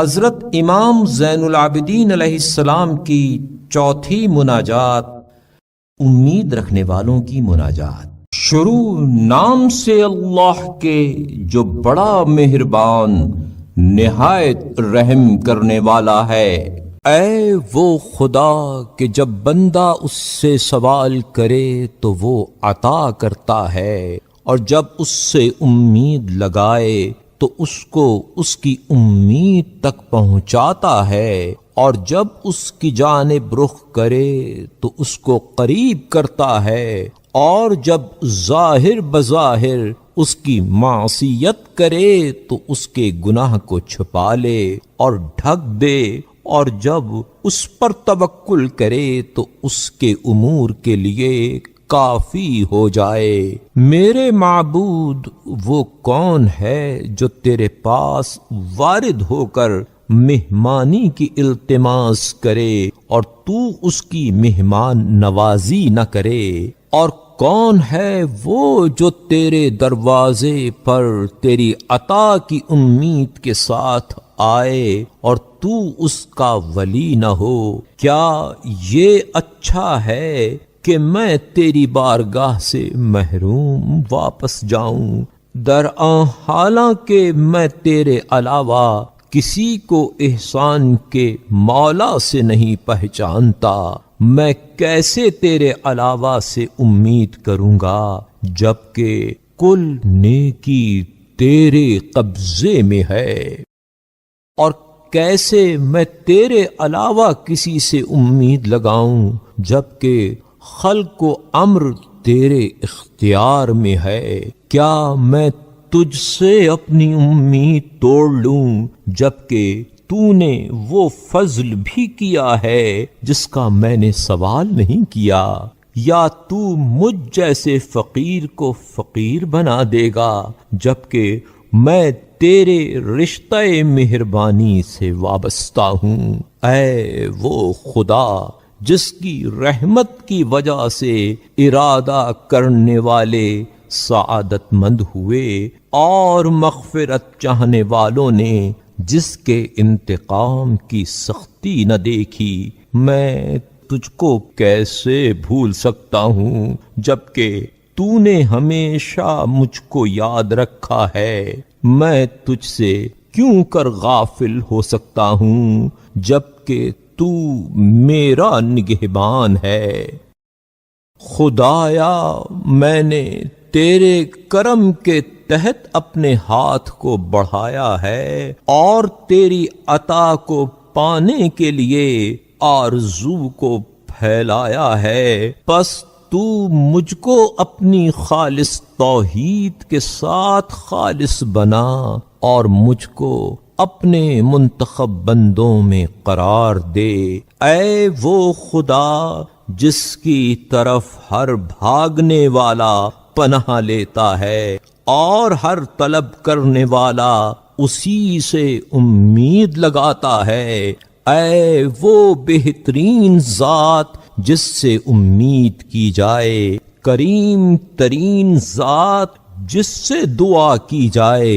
حضرت امام زین العابدین علیہ السلام کی چوتھی مناجات، امید رکھنے والوں کی مناجات۔ شروع نام سے اللہ کے جو بڑا مہربان نہایت رحم کرنے والا ہے۔ اے وہ خدا کہ جب بندہ اس سے سوال کرے تو وہ عطا کرتا ہے، اور جب اس سے امید لگائے تو اس کو اس کی امید تک پہنچاتا ہے، اور جب اس کی جانب رخ کرے تو اس کو قریب کرتا ہے، اور جب ظاہر بظاہر اس کی معصیت کرے تو اس کے گناہ کو چھپا لے اور ڈھک دے، اور جب اس پر توکل کرے تو اس کے امور کے لیے کافی ہو جائے۔ میرے معبود وہ کون ہے جو تیرے پاس وارد ہو کر مہمانی کی التماس کرے اور تو اس کی مہمان نوازی نہ کرے؟ اور کون ہے وہ جو تیرے دروازے پر تیری عطا کی امید کے ساتھ آئے اور تو اس کا ولی نہ ہو؟ کیا یہ اچھا ہے کہ میں تیری بارگاہ سے محروم واپس جاؤں؟ درآں حالانکہ میں تیرے علاوہ کسی کو احسان کے مولا سے نہیں پہچانتا، میں کیسے تیرے علاوہ سے امید کروں گا جبکہ کل نیکی تیرے قبضے میں ہے؟ اور کیسے میں تیرے علاوہ کسی سے امید لگاؤں جبکہ خلق و امر تیرے اختیار میں ہے؟ کیا میں تجھ سے اپنی امید توڑ لوں جبکہ تو نے وہ فضل بھی کیا ہے جس کا میں نے سوال نہیں کیا؟ یا تو مجھ جیسے فقیر کو فقیر بنا دے گا جبکہ میں تیرے رشتہ مہربانی سے وابستہ ہوں؟ اے وہ خدا جس کی رحمت کی وجہ سے ارادہ کرنے والے سعادت مند ہوئے اور مغفرت چاہنے والوں نے جس کے انتقام کی سختی نہ دیکھی، میں تجھ کو کیسے بھول سکتا ہوں جبکہ تو نے ہمیشہ مجھ کو یاد رکھا ہے؟ میں تجھ سے کیوں کر غافل ہو سکتا ہوں جبکہ تو میرا نگہبان ہے؟ خدایا میں نے تیرے کرم کے تحت اپنے ہاتھ کو بڑھایا ہے اور تیری عطا کو پانے کے لیے آرزو کو پھیلایا ہے، پس تو مجھ کو اپنی خالص توحید کے ساتھ خالص بنا اور مجھ کو اپنے منتخب بندوں میں قرار دے۔ اے وہ خدا جس کی طرف ہر بھاگنے والا پناہ لیتا ہے اور ہر طلب کرنے والا اسی سے امید لگاتا ہے، اے وہ بہترین ذات جس سے امید کی جائے، کریم ترین ذات جس سے دعا کی جائے،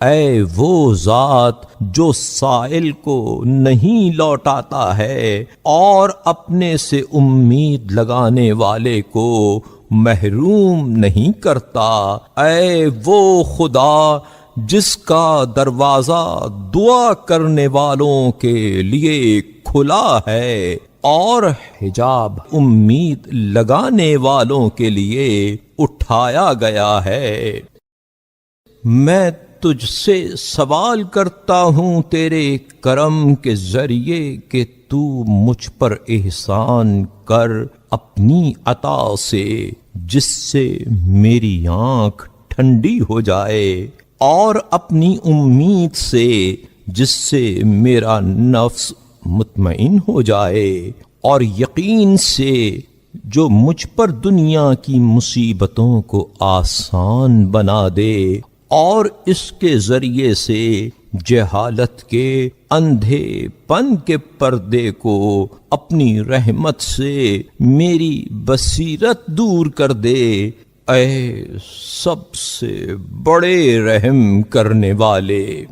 اے وہ ذات جو سائل کو نہیں لوٹاتا ہے اور اپنے سے امید لگانے والے کو محروم نہیں کرتا، اے وہ خدا جس کا دروازہ دعا کرنے والوں کے لیے کھلا ہے اور حجاب امید لگانے والوں کے لیے اٹھایا گیا ہے۔ میں تجھ سے سوال کرتا ہوں تیرے کرم کے ذریعے کہ تو مجھ پر احسان کر اپنی عطا سے جس سے میری آنکھ ٹھنڈی ہو جائے، اور اپنی امید سے جس سے میرا نفس مطمئن ہو جائے، اور یقین سے جو مجھ پر دنیا کی مصیبتوں کو آسان بنا دے، اور اس کے ذریعے سے جہالت کے اندھے پن کے پردے کو اپنی رحمت سے میری بصیرت دور کر دے۔ اے سب سے بڑے رحم کرنے والے،